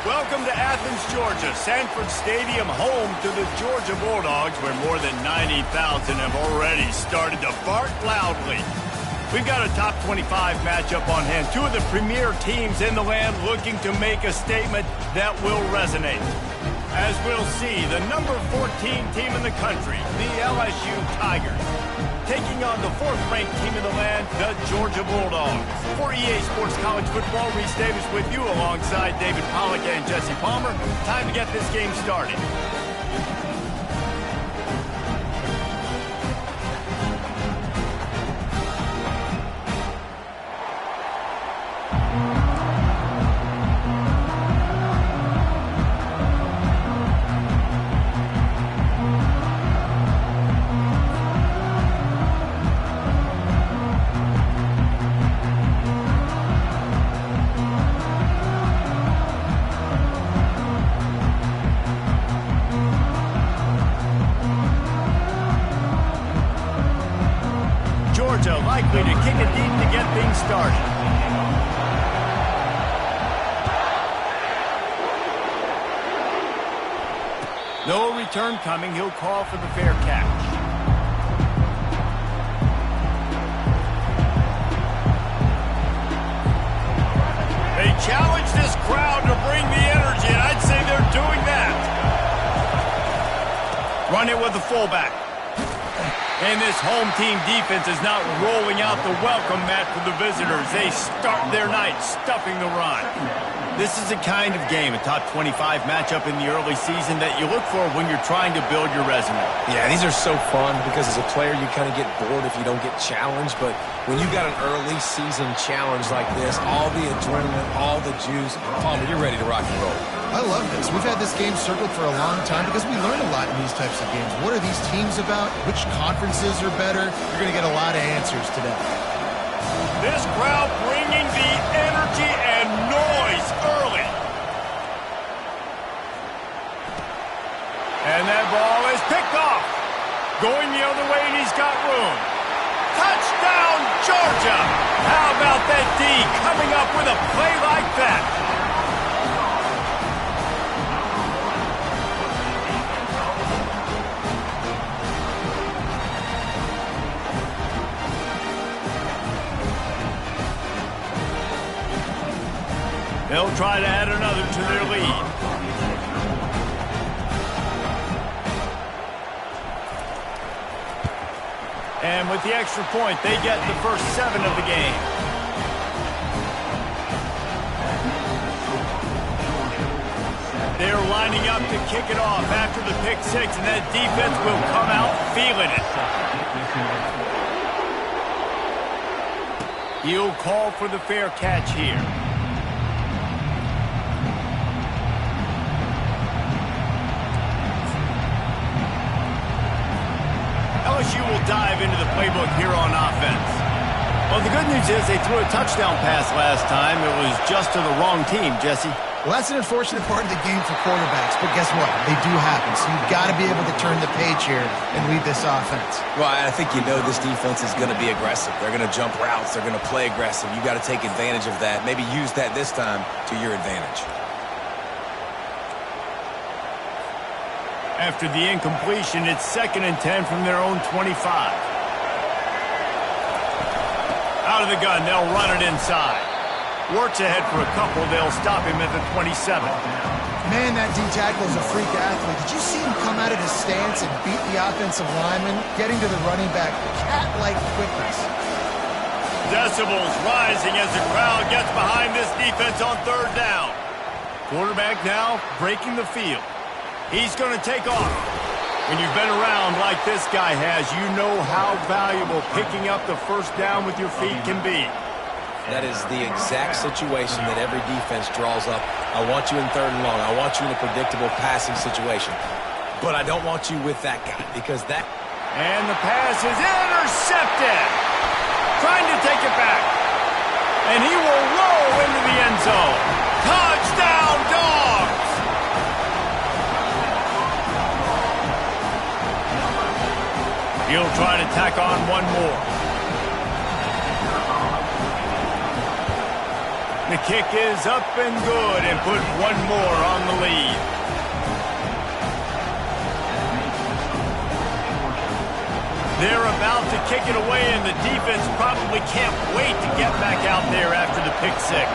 Welcome to Athens, Georgia, Sanford Stadium, home to the Georgia Bulldogs, where more than 90,000 have already started to bark loudly. We've got a top 25 matchup on hand. Two of the premier teams in the land looking to make a statement that will resonate. As we'll see, the number 14 team in the country, the LSU Tigers, taking on the fourth-ranked team in the land, the Georgia Bulldogs. For EA Sports College Football, Reese Davis with you alongside David Pollack and Jesse Palmer. Time to get this game started. Georgia likely to kick it deep to get things started. No return coming. He'll call for the fair catch. They challenge this crowd to bring the energy, and I'd say they're doing that. Run it with the fullback. And this home team defense is not rolling out the welcome mat for the visitors. They start their night stuffing the run. This is the kind of game, a top 25 matchup in the early season, that you look for when you're trying to build your resume. Yeah, these are so fun because as a player you kind of get bored if you don't get challenged. But when you got an early season challenge like this, all the adrenaline, all the juice, Palmer, you're ready to rock and roll. I love this. We've had this game circled for a long time because we learn a lot in these types of games. What are these teams about? Which conferences are better? You're going to get a lot of answers today. This crowd bringing the energy and noise early. And that ball is picked off. Going the other way, and he's got room. Touchdown, Georgia! How about that D coming up with a play like that? They'll try to add another to their lead. And with the extra point, they get the first 7 of the game. They're lining up to kick it off after the pick 6, and that defense will come out feeling it. He'll call for the fair catch here. LSU will dive into the playbook here on offense. Well, the good news is they threw a touchdown pass last time. It was just to the wrong team, Jesse. Well, that's an unfortunate part of the game for quarterbacks, but guess what? They do happen, so you've got to be able to turn the page here and lead this offense. Well, I think you know this defense is going to be aggressive. They're going to jump routes. They're going to play aggressive. You got to take advantage of that. Maybe use that this time to your advantage. After the incompletion, it's 2nd and 10 from their own 25. Out of the gun, they'll run it inside. Works ahead for a couple. They'll stop him at the 27. Man, that D-tackle is a freak athlete. Did you see him come out of his stance and beat the offensive lineman, getting to the running back? Cat-like quickness. Decibels rising as the crowd gets behind this defense on 3rd down. Quarterback now breaking the field. He's going to take off. When you've been around like this guy has, you know how valuable picking up the first down with your feet can be. That is the exact situation that every defense draws up. I want you in 3rd and long. I want you in a predictable passing situation. But I don't want you with that guy because that... And the pass is intercepted. Trying to take it back. And he will roll into the end zone. Touchdown, Dogs! He'll try to tack on one more. The kick is up and good and put one more on the lead. They're about to kick it away, and the defense probably can't wait to get back out there after the pick six.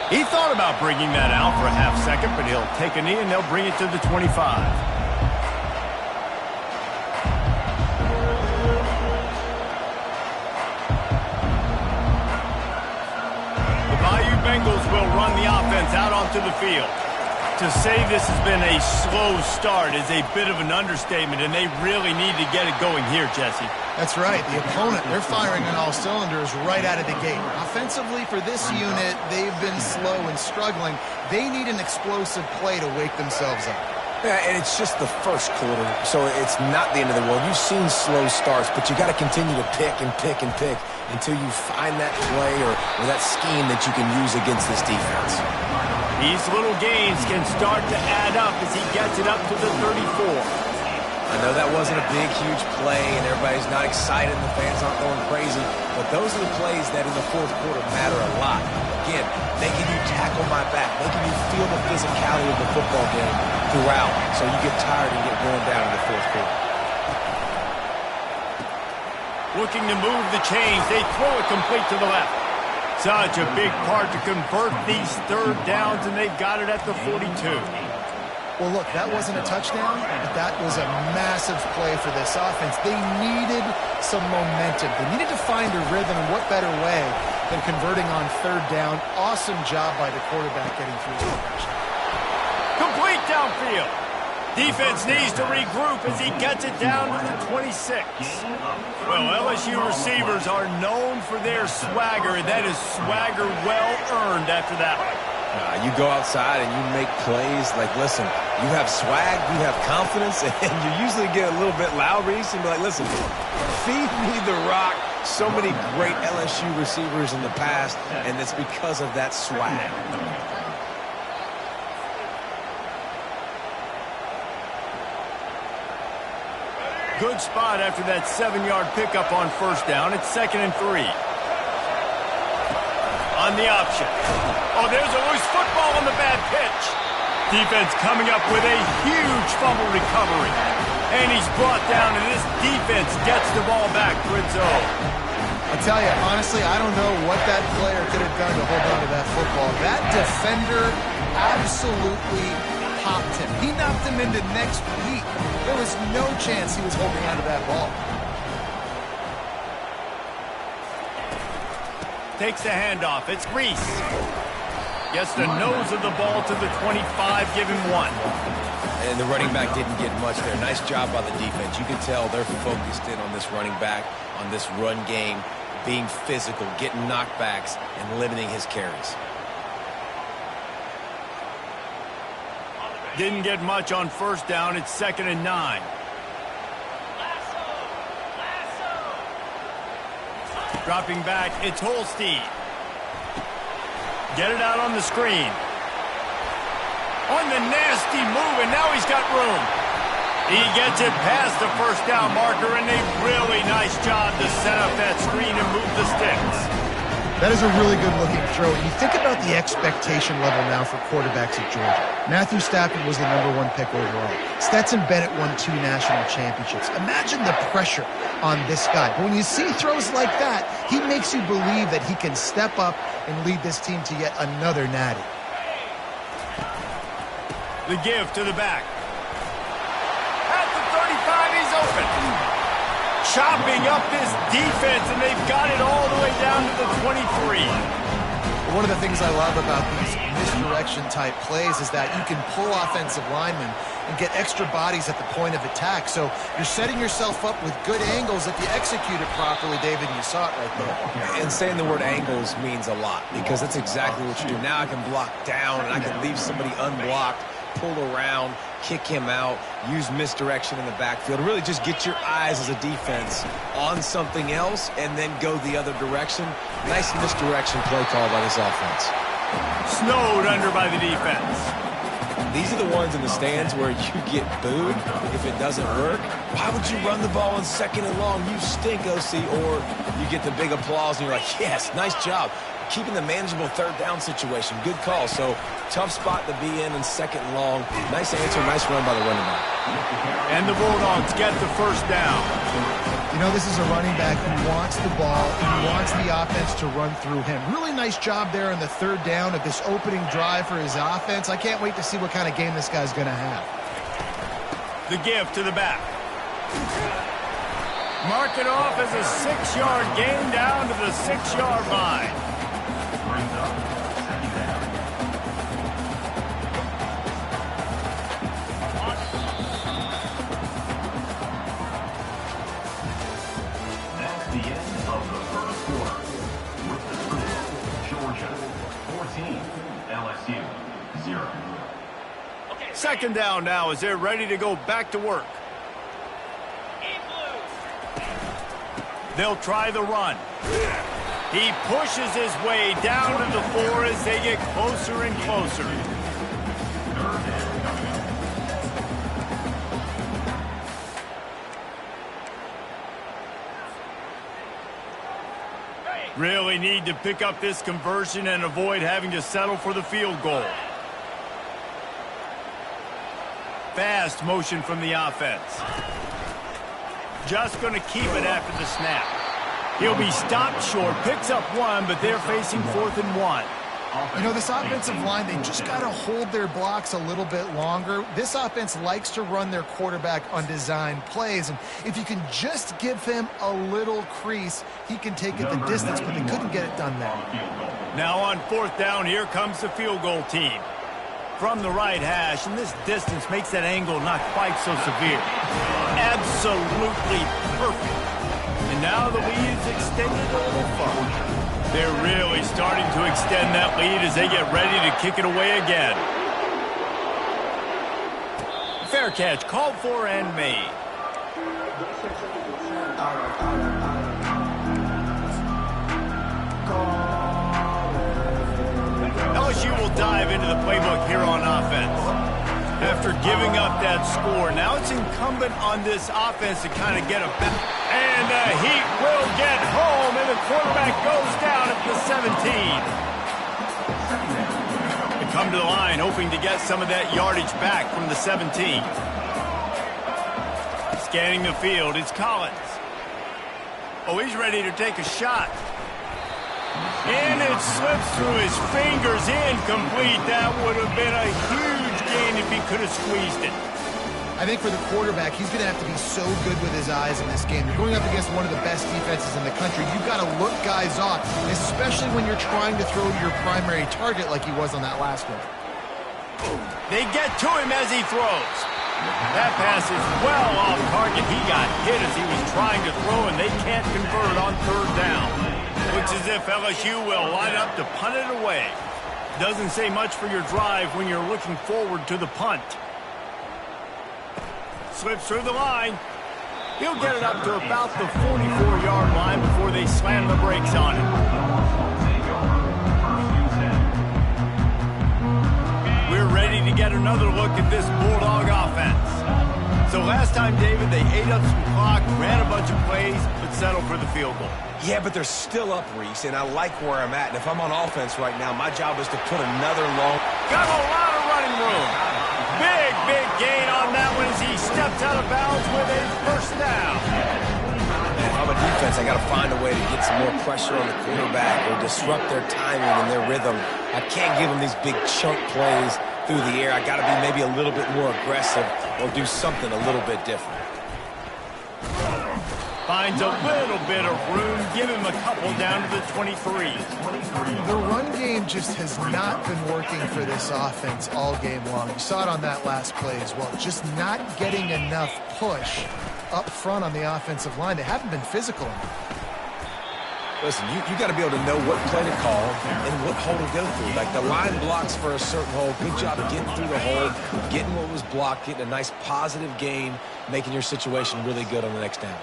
He thought about bringing that out for a half second, but he'll take a knee and they'll bring it to the 25. Bengals will run the offense out onto the field. To say this has been a slow start is a bit of an understatement, and they really need to get it going here, Jesse. That's right. The opponent, they're firing on all cylinders right out of the gate. Offensively, for this unit, they've been slow and struggling. They need an explosive play to wake themselves up. Yeah, and it's just the first quarter, so it's not the end of the world. You've seen slow starts, but you got to continue to pick and pick and pick until you find that play or that scheme that you can use against this defense. These little gains can start to add up as he gets it up to the 34. I know that wasn't a big, huge play, and everybody's not excited, and the fans aren't going crazy, but those are the plays that in the fourth quarter matter a lot. Again, making you tackle my back, making you feel the physicality of the football game throughout, so you get tired and get worn down in the fourth quarter. Looking to move the chains, they throw it complete to the left. Such a big part to convert these third downs, and they've got it at the 42. Well, look, that wasn't a touchdown, but that was a massive play for this offense. They needed some momentum. They needed to find a rhythm, and what better way than converting on third down. Awesome job by the quarterback getting through his progression. Complete downfield. Defense needs to regroup as he gets it down to the 26. Well, LSU receivers are known for their swagger. That is swagger well earned after that one. You go outside and you make plays. Like, listen, you have swag, you have confidence, and you usually get a little bit loud. Reese, and be like, listen, feed me the rock. So many great LSU receivers in the past, and it's because of that swag. Good spot after that 7-yard pickup on first down. It's 2nd and 3. On the option. Oh, there's a loose football on the bad pitch. Defense coming up with a huge fumble recovery. And he's brought down, and this defense gets the ball back for its own. I tell you, honestly, I don't know what that player could have done to hold on to that football. That defender absolutely popped him. He knocked him into next week. There was no chance he was holding on to that ball. Takes the handoff. It's Reese. Gets the nose of the ball to the 25. Give him 1. And the running back didn't get much there. Nice job by the defense. You can tell they're focused in on this running back, on this run game, being physical, getting knockbacks, and limiting his carries. Didn't get much on first down. It's 2nd and 9. Dropping back, it's Holstein. Get it out on the screen. On the nasty move, and now he's got room. He gets it past the first down marker, and a really nice job to set up that screen and move the sticks. That is a really good-looking throw. You think about the expectation level now for quarterbacks at Georgia. Matthew Stafford was the #1 pick overall. Stetson Bennett won 2 national championships. Imagine the pressure on this guy. But when you see throws like that, he makes you believe that he can step up and lead this team to yet another natty. The give to the back. At the 35, he's open. Chopping up this defense, and they've got it all the way down to the 23. One of the things I love about these misdirection-type plays is that you can pull offensive linemen and get extra bodies at the point of attack. So you're setting yourself up with good angles if you execute it properly, David, and you saw it right there. And saying the word angles means a lot because that's exactly what you do. Now I can block down, and I can leave somebody unblocked, pull around, kick him out, use misdirection in the backfield. Really just get your eyes as a defense on something else and then go the other direction. Nice misdirection play call by this offense. Snowed under by the defense. these are the ones in the stands where you get booed if it doesn't work. Why would you run the ball on 2nd and long? You stink, OC. Or you get the big applause and you're like, yes, nice job. Keeping the manageable 3rd down situation. Good call. So tough spot to be in 2nd and long. Nice answer, nice run by the running back. And the Bulldogs get the 1st down. You know, this is a running back who wants the ball, who wants the offense to run through him. Really nice job there on the 3rd down of this opening drive for his offense. I can't wait to see what kind of game this guy's going to have. The give to the back. Mark it off as a 6-yard gain down to the 6-yard line. That's the end of the 1st quarter. With the score, Georgia 14, LSU 0. 2nd down now as they're ready to go back to work. They'll try the run. He pushes his way down to the 4 as they get closer and closer. Really need to pick up this conversion and avoid having to settle for the field goal. Fast motion from the offense. Just going to keep it after the snap. He'll be stopped short, picks up 1, but they're facing 4th and 1. You know, this offensive line, they just got to hold their blocks a little bit longer. This offense likes to run their quarterback on design plays, and if you can just give him a little crease, he can take it the distance, but they couldn't get it done there. Now on 4th down, here comes the field goal team. From the right hash, and this distance makes that angle not quite so severe. Absolutely perfect. And now the lead is extended a little further. They're really starting to extend that lead as they get ready to kick it away again. Fair catch, called for and made. LSU will dive into the playbook here on offense. After giving up that score, now it's incumbent on this offense to kind of get a back. And the Heat will get home, and the quarterback goes down at the 17. They come to the line, hoping to get some of that yardage back from the 17. Scanning the field, it's Collins. Oh, he's ready to take a shot. And it slips through his fingers, incomplete. That would have been a huge gain if he could have squeezed it. I think for the quarterback, he's going to have to be so good with his eyes in this game. You're going up against one of the best defenses in the country. You've got to look guys off, especially when you're trying to throw to your primary target like he was on that last one. They get to him as he throws. That pass is well off target. He got hit as he was trying to throw, and they can't convert on 3rd down. Looks as if LSU will line up to punt it away. Doesn't say much for your drive when you're looking forward to the punt. Slips through the line. He'll get it up to about the 44-yard line before they slam the brakes on him. We're ready to get another look at this Bulldog offense. So last time, David, they ate up some clock, ran a bunch of plays, but settled for the field goal. Yeah, but they're still up, Reese, and I like where I'm at. And if I'm on offense right now, my job is to put another long... Got a lot of running room. Big gain on that one as he steps out of bounds with a 1st down. If I'm a defense, I got to find a way to get some more pressure on the quarterback or disrupt their timing and their rhythm. I can't give them these big chunk plays through the air. I got to be maybe a little bit more aggressive or do something a little bit different. Finds a little bit of room. Give him a couple down to the 23. The run game just has not been working for this offense all game long. You saw it on that last play as well. Just not getting enough push up front on the offensive line. They haven't been physical enough. Listen, you got to be able to know what play to call and what hole to go through. Like the line blocks for a certain hole. Good job of getting through the hole, getting what was blocked, getting a nice positive gain, making your situation really good on the next down.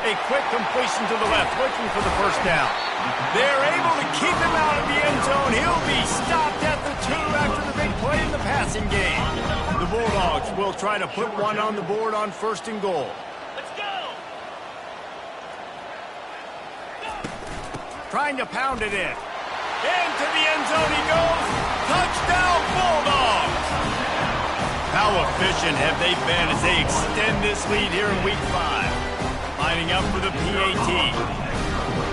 A a quick completion to the left, looking for the first down. They're able to keep him out of the end zone. He'll be stopped at the 2 after the big play in the passing game. The Bulldogs will try to put one on the board on 1st and goal. Trying to pound it in. Into the end zone he goes. Touchdown, Bulldogs! How efficient have they been as they extend this lead here in Week 5? Lining up for the PAT.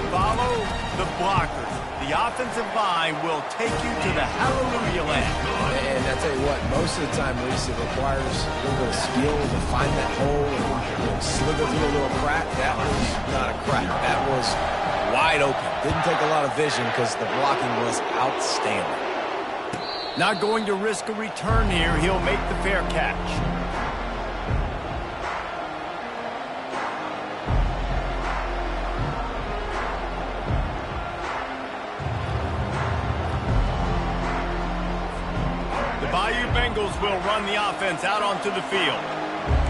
Follow the blockers. The offensive line will take you to the hallelujah land. And I tell you what, most of the time, Reese, it requires a little bit of skill to find that hole and slither through a little crack. That was not a crack. That was wide open. Didn't take a lot of vision because the blocking was outstanding. Not going to risk a return here. He'll make the fair catch. The Bayou Bengals will run the offense out onto the field.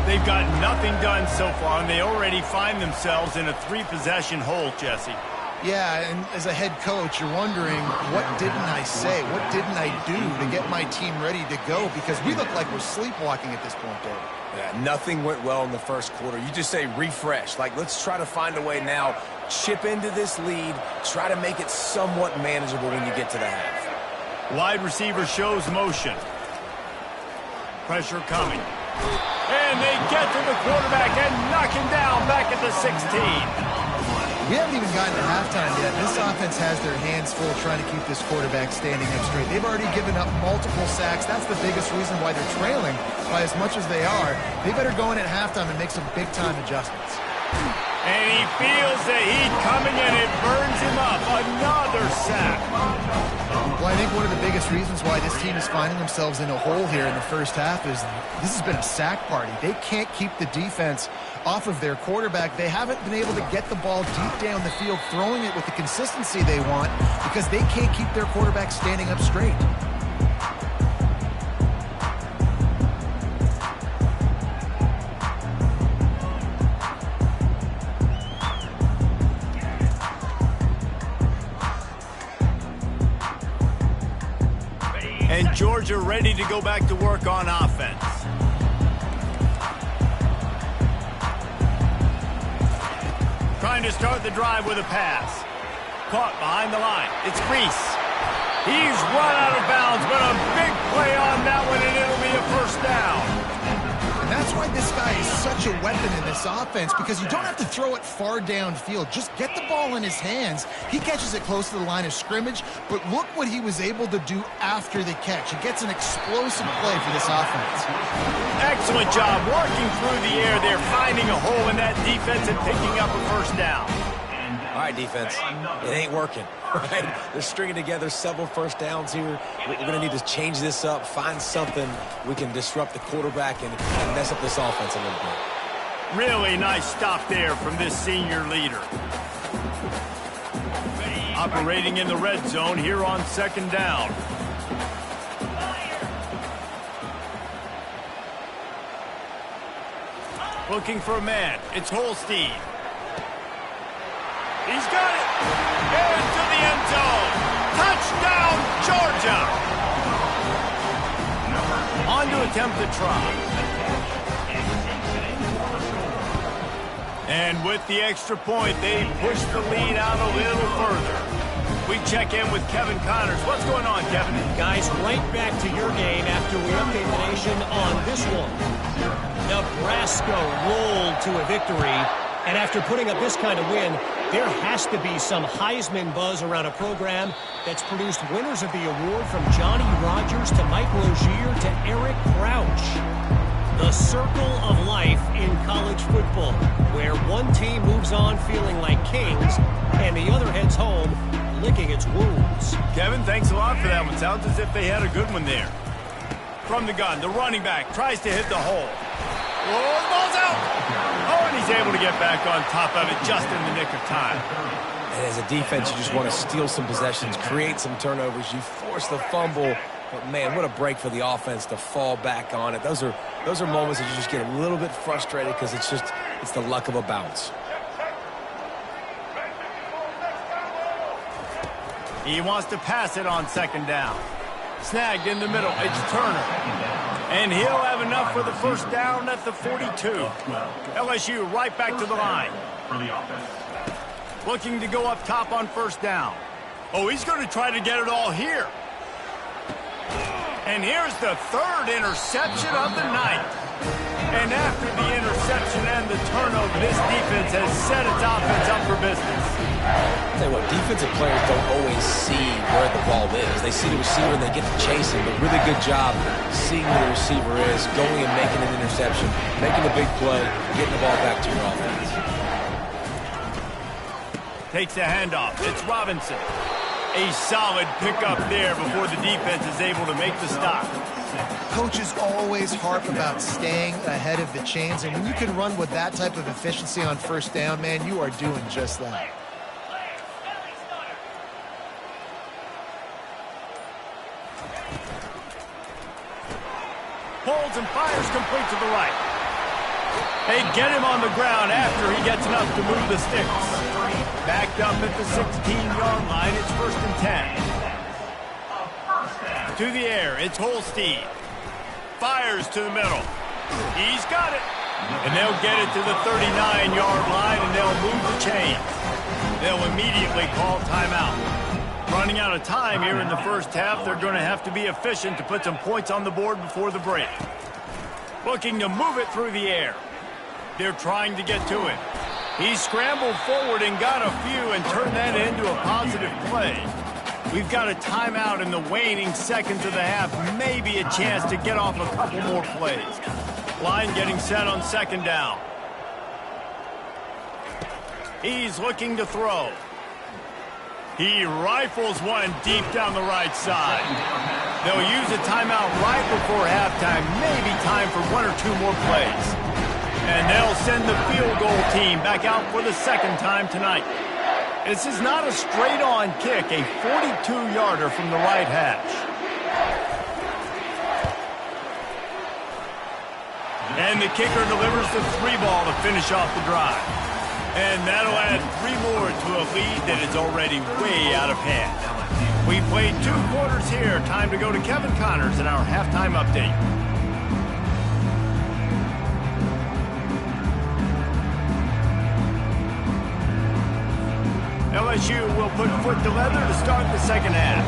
They've got nothing done so far, and they already find themselves in a 3-possession hole, Jesse. Yeah, and as a head coach, you're wondering, what didn't I say? What didn't I do to get my team ready to go? Because we look like we're sleepwalking at this point, Dave. Yeah, nothing went well in the first quarter. You just say refresh. Like, let's try to find a way now. Chip into this lead. Try to make it somewhat manageable when you get to the half. Wide receiver shows motion. Pressure coming. And they get to the quarterback and knock him down back at the 16. We haven't even gotten to halftime yet. This offense has their hands full trying to keep this quarterback standing up straight. They've already given up multiple sacks. That's the biggest reason why they're trailing by as much as they are. They better go in at halftime and make some big-time adjustments. And he feels the heat coming and it burns him up. Another sack. Well, I think one of the biggest reasons why this team is finding themselves in a hole here in the first half is this has been a sack party. They can't keep the defense off of their quarterback. They haven't been able to get the ball deep down the field, throwing it with the consistency they want because they can't keep their quarterback standing up straight. And Georgia ready to go back to work on offense. Trying to start the drive with a pass. Caught behind the line. It's Reese. He's run out of bounds, but a big play on that one, and it'll be a first down. And that's why this guy is such a weapon in this offense, because you don't have to throw it far downfield. Just get the ball in his hands. He catches it close to the line of scrimmage, but look what he was able to do after the catch. He gets an explosive play for this offense. Excellent job working through the air there, finding a hole in that defense and picking up a first down. All right, defense, it ain't working, right? They're stringing together several first downs here. We're going to need to change this up, find something we can disrupt the quarterback and mess up this offense a little bit. Really nice stop there from this senior leader. Operating in the red zone here on 2nd down. Looking for a man. It's Holstein. He's got it. Into the end zone. Touchdown, Georgia. On to attempt the try. And with the extra point, they push the lead out a little further. We check in with Kevin Connors. What's going on, Kevin? Guys, right back to your game after we update the nation on this one. Nebraska rolled to a victory, and after putting up this kind of win, there has to be some Heisman buzz around a program that's produced winners of the award from Johnny Rodgers to Mike Rozier to Eric Crouch. The circle of life in college football, where one team moves on feeling like kings and the other heads home licking its wounds. Kevin, thanks a lot for that one. Sounds as if they had a good one there. From the gun, the running back tries to hit the hole. Oh, the ball's out! Oh, and he's able to get back on top of it just in the nick of time. And as a defense, you just want to steal some possessions, create some turnovers. You force the fumble. But, man, what a break for the offense to fall back on it. Those are moments that you just get a little bit frustrated because it's the luck of a bounce. He wants to pass it on second down. Snagged in the middle. It's Turner. And he'll have enough for the first down at the 42. LSU right back to the line. Looking to go up top on first down. Oh, he's going to try to get it all here. And here's the third interception of the night. And after the interception and the turnover, this defense has set its offense up for business. I'll tell you what, defensive players don't always see where the ball is. They see the receiver and they get to chase him, but really good job seeing where the receiver is, going and making an interception, making a big play, getting the ball back to your offense. Takes a handoff. It's Robinson. A solid pickup there before the defense is able to make the stop. Coaches always harp about staying ahead of the chains, and when you can run with that type of efficiency on first down, man, you are doing just that. Holds and fires complete to the right. They get him on the ground after he gets enough to move the sticks. Backed up at the 16-yard line, it's 1st and 10. To the air, it's Holstein. Fires to the middle. He's got it. And they'll get it to the 39-yard line, and they'll move the chains. They'll immediately call timeout. Running out of time here in the first half, they're going to have to be efficient to put some points on the board before the break. Looking to move it through the air. They're trying to get to it. He scrambled forward and got a few and turned that into a positive play. We've got a timeout in the waning seconds of the half. Maybe a chance to get off a couple more plays. Line getting set on second down. He's looking to throw. He rifles one deep down the right side. They'll use a timeout right before halftime. Maybe time for one or two more plays. And they'll send the field goal team back out for the second time tonight. This is not a straight-on kick, a 42-yarder from the right hash. And the kicker delivers the 3-ball to finish off the drive. And that'll add 3 more to a lead that is already way out of hand. We played 2 quarters here. Time to go to Kevin Connors in our halftime update. LSU will put foot to leather to start the second half.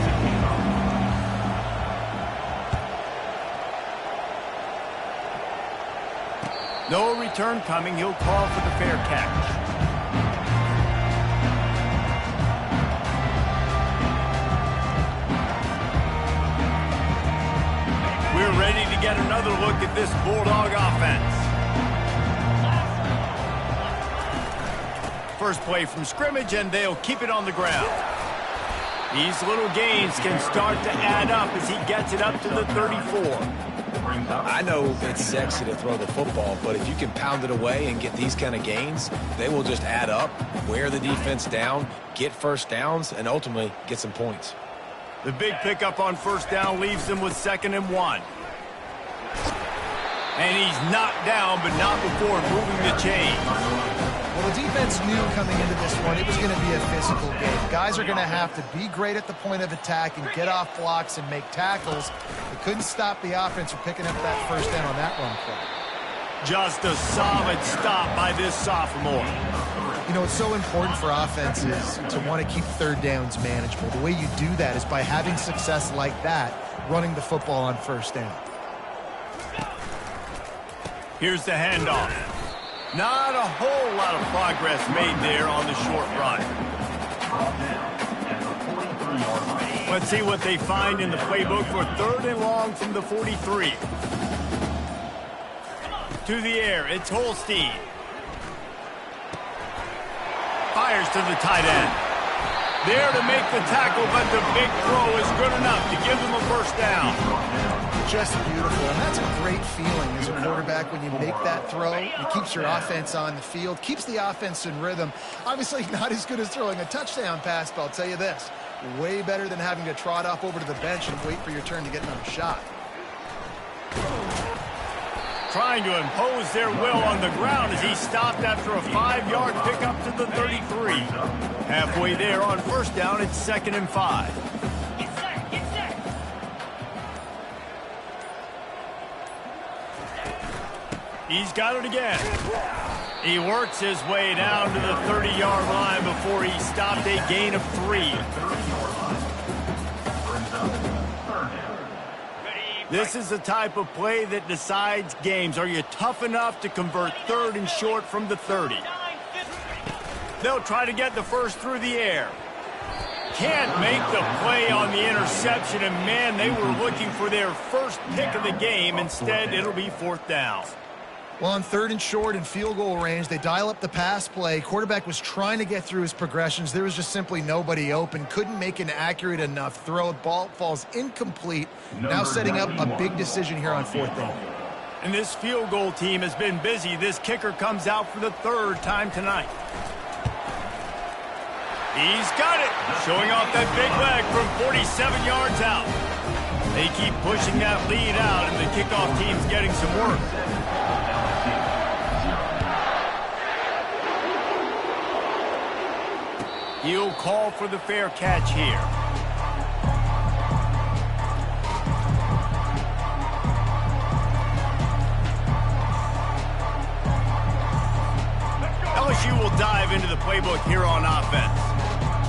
No return coming. He'll call for the fair catch. We're ready to get another look at this Bulldog offense. First play from scrimmage, and they'll keep it on the ground. These little gains can start to add up as he gets it up to the 34. I know it's sexy to throw the football, but if you can pound it away and get these kind of gains, they will just add up, wear the defense down, get first downs, and ultimately get some points. The big pickup on first down leaves them with 2nd and 1. And he's knocked down, but not before moving the chain. Well, the defense knew coming into this one it was going to be a physical game. Guys are going to have to be great at the point of attack and get off blocks and make tackles. They couldn't stop the offense from picking up that first down on that run play. Just a solid stop by this sophomore. You know, it's so important for offenses to want to keep third downs manageable. The way you do that is by having success like that, running the football on first down. Here's the handoff. Not a whole lot of progress made there on the short run. Let's see what they find in the playbook for 3rd and long from the 43. To the air, it's Holstein. Fires to the tight end. There to make the tackle, but the big throw is good enough to give them a first down. Just beautiful, and that's a great feeling as a quarterback when you make that throw. It keeps your offense on the field, keeps the offense in rhythm. Obviously not as good as throwing a touchdown pass, but I'll tell you this, way better than having to trot off over to the bench and wait for your turn to get another shot. trying to impose their will on the ground as he stopped after a 5-yard pickup to the 33. Halfway there on first down, it's 2nd and 5. He's got it again. He works his way down to the 30-yard line before he stopped a gain of 3. This is the type of play that decides games. Are you tough enough to convert 3rd and short from the 30? They'll try to get the first through the air. Can't make the play on the interception, and man, they were looking for their first pick of the game. Instead, it'll be 4th down. Well, on 3rd and short and field goal range, they dial up the pass play. Quarterback was trying to get through his progressions. There was just simply nobody open. Couldn't make an accurate enough throw. Ball falls incomplete. Now setting up a big decision here on 4th down. And this field goal team has been busy. This kicker comes out for the 3rd time tonight. He's got it. Showing off that big leg from 47 yards out. They keep pushing that lead out, and the kickoff team's getting some work. He'll call for the fair catch here. LSU will dive into the playbook here on offense.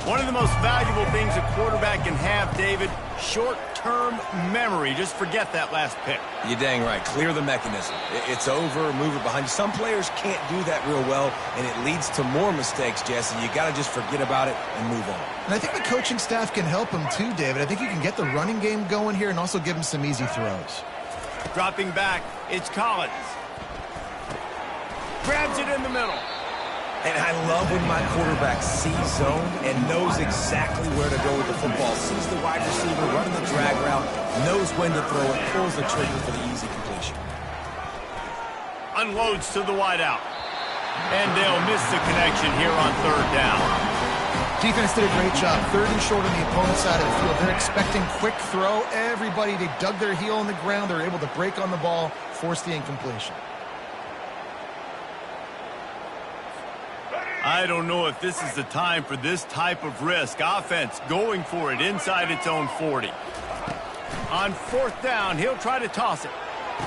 One of the most valuable things a quarterback can have, David, short-term memory. Just forget that last pick. You're dang right. Clear the mechanism. It's over, move it behind you. Some players can't do that real well, and it leads to more mistakes, Jesse. You got to just forget about it and move on. And I think the coaching staff can help him too, David. I think you can get the running game going here and also give him some easy throws. Dropping back, it's Collins. Grabs it in the middle. And I love when my quarterback sees zone and knows exactly where to go with the football. Sees the wide receiver running the drag route, knows when to throw it, pulls the trigger for the easy completion. Unloads to the wideout. And they'll miss the connection here on 3rd down. Defense did a great job. 3rd and short on the opponent's side of the field. They're expecting quick throw. Everybody, they dug their heel on the ground. They're able to break on the ball, force the incompletion. I don't know if this is the time for this type of risk. Offense going for it inside its own 40. On 4th down, he'll try to toss it.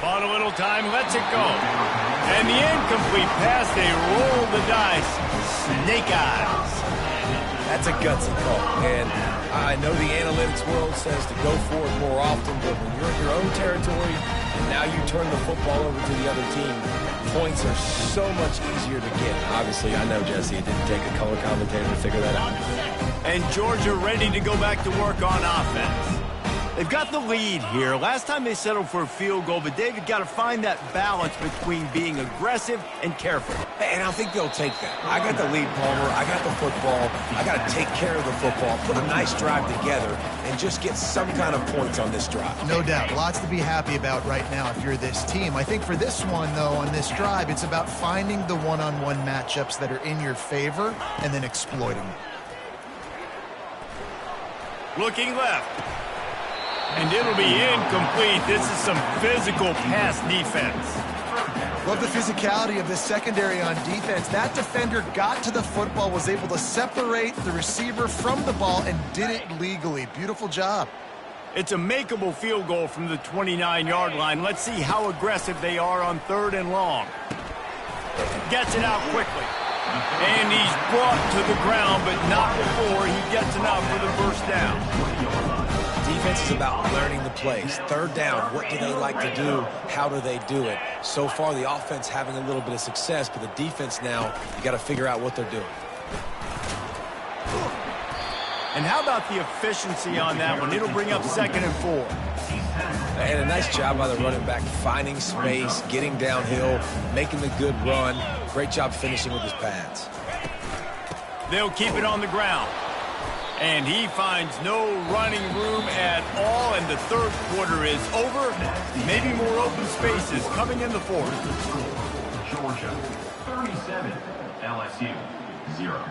Bought a little time, lets it go. And the incomplete pass, they roll the dice. Snake eyes. That's a gutsy call. And I know the analytics world says to go for it more often, but when you're in your own territory and now you turn the football over to the other team, points are so much easier to get. Obviously, I know, Jesse, it didn't take a color commentator to figure that out. And Georgia ready to go back to work on offense. They've got the lead here. Last time they settled for a field goal, but David got to find that balance between being aggressive and careful. And I think they'll take that. I got the lead, Palmer. I got the football. I got to take care of the football, put a nice drive together, and just get some kind of points on this drive. No doubt. Lots to be happy about right now if you're this team. I think for this one, though, on this drive, it's about finding the one-on-one matchups that are in your favor and then exploiting them. Looking left. And it'll be incomplete. This is some physical pass defense. Love the physicality of this secondary on defense. That defender got to the football, was able to separate the receiver from the ball, and did it legally. Beautiful job. It's a makeable field goal from the 29-yard line. Let's see how aggressive they are on 3rd and long. Gets it out quickly. And he's brought to the ground, but not before he gets enough for the first down. Defense is about learning the plays. 3rd down, what do they like to do? How do they do it? So far, the offense having a little bit of success, but the defense now, you got to figure out what they're doing. And how about the efficiency on that one? It'll bring up 2nd and 4. And a nice job by the running back, finding space, getting downhill, making the good run. Great job finishing with his pads. They'll keep it on the ground. And he finds no running room at all, and the 3rd quarter is over. Maybe more open spaces coming in the 4th. Georgia, 37. LSU, 0.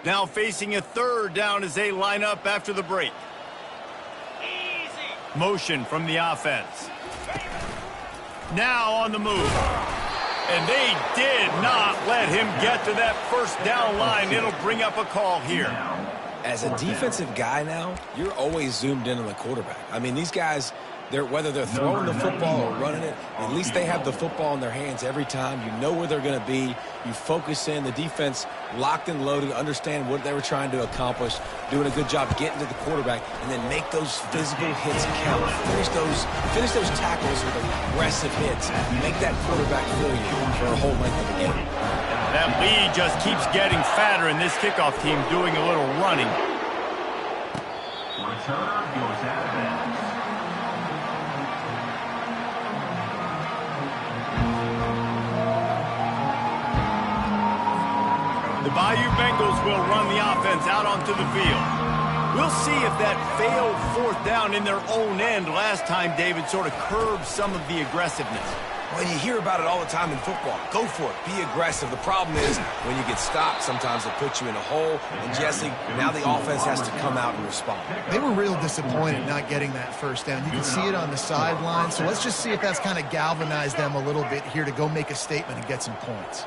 Now facing a third down as they line up after the break. Motion from the offense. Now on the move. And they did not let him get to that first down line. It'll bring up a call here. As a defensive guy now, you're always zoomed in on the quarterback. I mean, these guys, whether they're throwing the football or running it, at least they have the football in their hands every time. You know where they're going to be. You focus in. The defense locked and loaded, understand what they were trying to accomplish, doing a good job getting to the quarterback, and then make those physical hits count. Finish those tackles with aggressive hits. Make that quarterback feel you for a whole length of the game. That lead just keeps getting fatter, and this kickoff team doing a little running. Return goes out of bounds. The Bayou Bengals will run the offense out onto the field. We'll see if that failed fourth down in their own end last time, David, sort of curbed some of the aggressiveness. Well, you hear about it all the time in football. Go for it. Be aggressive. The problem is when you get stopped, sometimes it puts you in a hole. And, Jesse, now the offense has to come out and respond. They were real disappointed not getting that first down. You can see it on the sideline. So let's just see if that's kind of galvanized them a little bit here to go make a statement and get some points.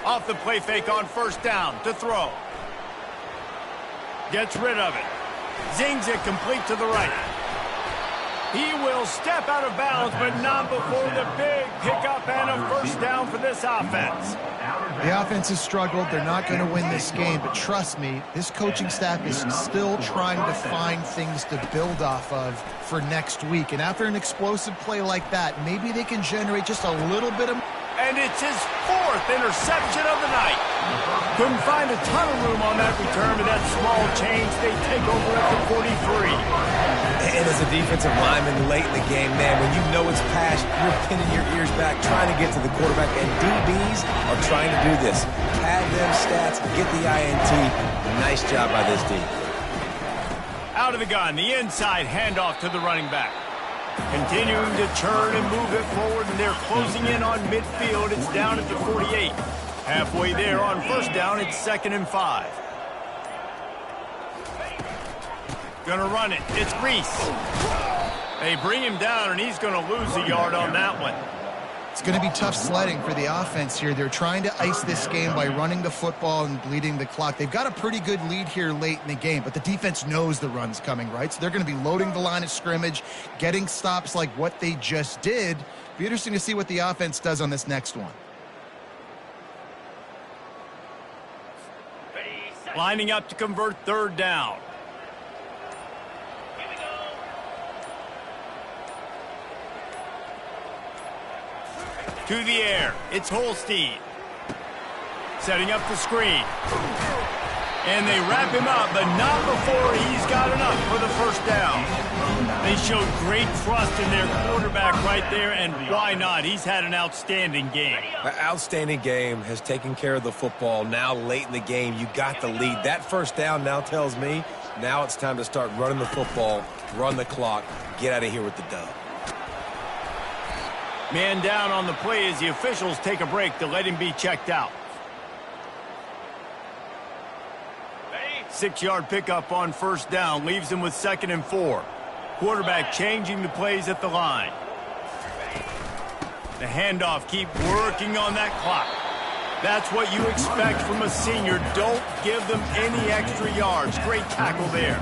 Off the play fake on first down to throw. Gets rid of it. Zings it complete to the right. He will step out of bounds, but not before the big pickup and a first down for this offense. The offense has struggled. They're not going to win this game, but trust me, this coaching staff is still trying to find things to build off of for next week. And after an explosive play like that, maybe they can generate just a little bit of... And it's his fourth interception of the night. Couldn't find a ton of room on that return, but that small change, they take over at the 43. And as a defensive lineman late in the game, man, when you know it's past, you're pinning your ears back, trying to get to the quarterback, and DBs are trying to do this. Pad them stats, get the INT. Nice job by this D. Out of the gun, the inside handoff to the running back. Continuing to churn and move it forward, and they're closing in on midfield. It's down at the 48. Halfway there on first down, it's 2nd and 5. Gonna run it. It's Reese. They bring him down, and he's gonna lose a yard on that one. It's going to be tough sledding for the offense here. They're trying to ice this game by running the football and bleeding the clock. They've got a pretty good lead here late in the game, but the defense knows the run's coming, right? So they're going to be loading the line of scrimmage, getting stops like what they just did. Be interesting to see what the offense does on this next one. Lining up to convert third down. To the air, it's Holstein. Setting up the screen. And they wrap him up, but not before he's got enough for the first down. They showed great trust in their quarterback right there, and why not? He's had an outstanding game. An outstanding game, has taken care of the football. Now late in the game, you got the lead. That first down now tells me now it's time to start running the football, run the clock, get out of here with the dub. Man down on the play as the officials take a break to let him be checked out. 6-yard pickup on first down leaves him with 2nd and 4. Quarterback changing the plays at the line. The handoff, keep working on that clock. That's what you expect from a senior. Don't give them any extra yards. Great tackle there.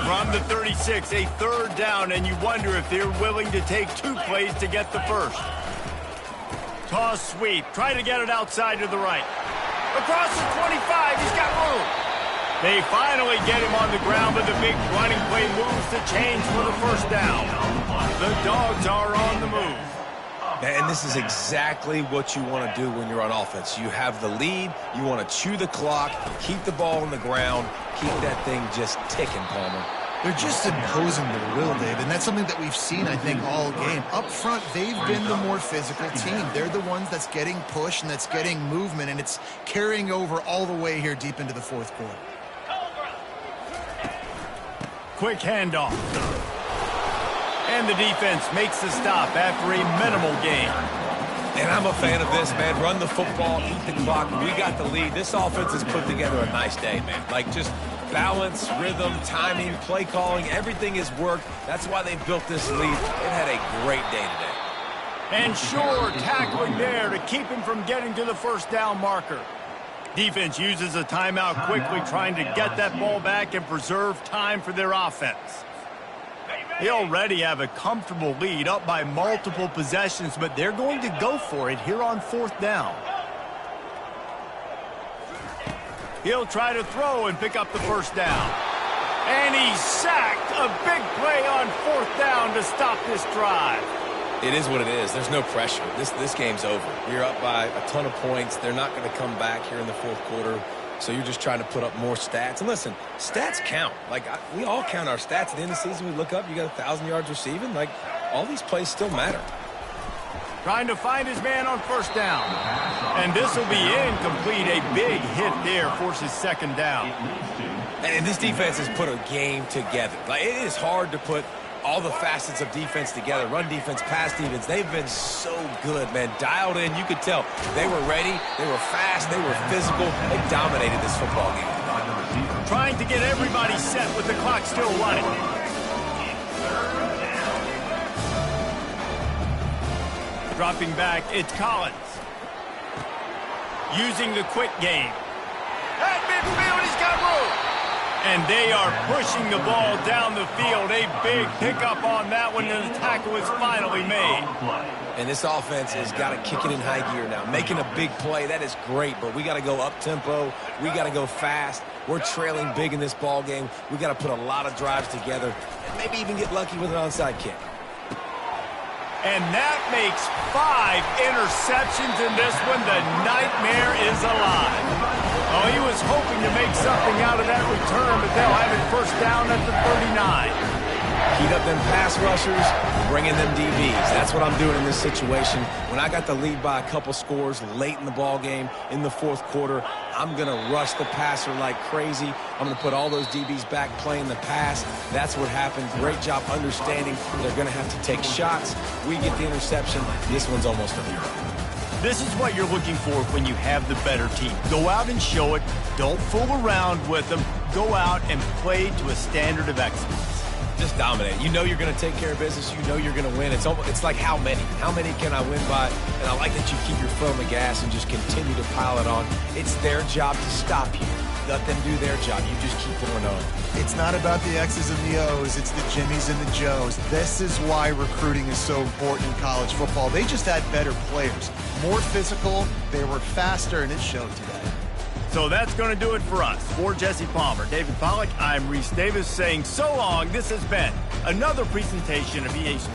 From the 36, a third down, and you wonder if they're willing to take 2 plays to get the first. Toss sweep, try to get it outside to the right. Across the 25, he's got room. They finally get him on the ground, but the big running play moves the chains for the first down. The Dogs are on the move. And this is exactly what you want to do when you're on offense. You have the lead, you want to chew the clock, keep the ball on the ground, keep that thing just ticking, Palmer. They're just imposing their will, Dave, and that's something that we've seen, I think, all game. Up front, they've been the more physical team. They're the ones that's getting pushed and that's getting movement, and it's carrying over all the way here deep into the fourth quarter. Quick handoff. And the defense makes the stop after a minimal gain. And I'm a fan of this, man. Run the football, eat the clock. We got the lead. This offense has put together a nice day, man. Like, just balance, rhythm, timing, play calling, everything has worked. That's why they've built this lead. They've had a great day today. And sure, tackling there to keep him from getting to the first down marker. Defense uses a timeout quickly, trying to get that ball back and preserve time for their offense. They already have a comfortable lead, up by multiple possessions, but they're going to go for it here on fourth down. He'll try to throw and pick up the first down. And he's sacked. A big play on fourth down to stop this drive. It is what it is. There's no pressure. This game's over. You're up by a ton of points. They're not going to come back here in the fourth quarter. So you're just trying to put up more stats. And listen, stats count. Like, we all count our stats. At the end of the season, we look up, you got 1,000 yards receiving. Like, all these plays still matter. Trying to find his man on first down. And this will be incomplete. A big hit there forces second down. And this defense has put a game together. Like, it is hard to put all the facets of defense together. Run defense, pass defense. They've been so good, man. Dialed in. You could tell they were ready. They were fast. They were physical. They dominated this football game. Trying to get everybody set with the clock still running. Dropping back, it's Collins. Using the quick game. At midfield, he's got room. And they are pushing the ball down the field. A big pickup on that one, and the tackle is finally made. And this offense has got to kick it in high gear now. Making a big play, that is great, but we got to go up-tempo. We got to go fast. We're trailing big in this ball game. We got to put a lot of drives together and maybe even get lucky with an onside kick. And that makes 5 interceptions in this one. The nightmare is alive. Oh, he was hoping to make something out of that return, but they'll have it first down at the 39. Heat up them pass rushers, bring in them DBs. That's what I'm doing in this situation. When I got the lead by a couple scores late in the ball game, in the fourth quarter, I'm going to rush the passer like crazy. I'm going to put all those DBs back playing the pass. That's what happened. Great job understanding they're going to have to take shots. We get the interception. This one's almost over. This is what you're looking for when you have the better team. Go out and show it. Don't fool around with them. Go out and play to a standard of excellence. Just dominate. You know you're going to take care of business. You know you're going to win. It's like how many? How many can I win by? And I like that you keep your foot on the gas and just continue to pile it on. It's their job to stop you. Let them do their job. You just keep going on. It's not about the X's and the O's. It's the Jimmies and the Joes. This is why recruiting is so important in college football. They just had better players. More physical. They were faster, and it showed today. So that's going to do it for us. For Jesse Palmer, David Pollack, I'm Reese Davis saying so long. This has been another presentation of EA Sports.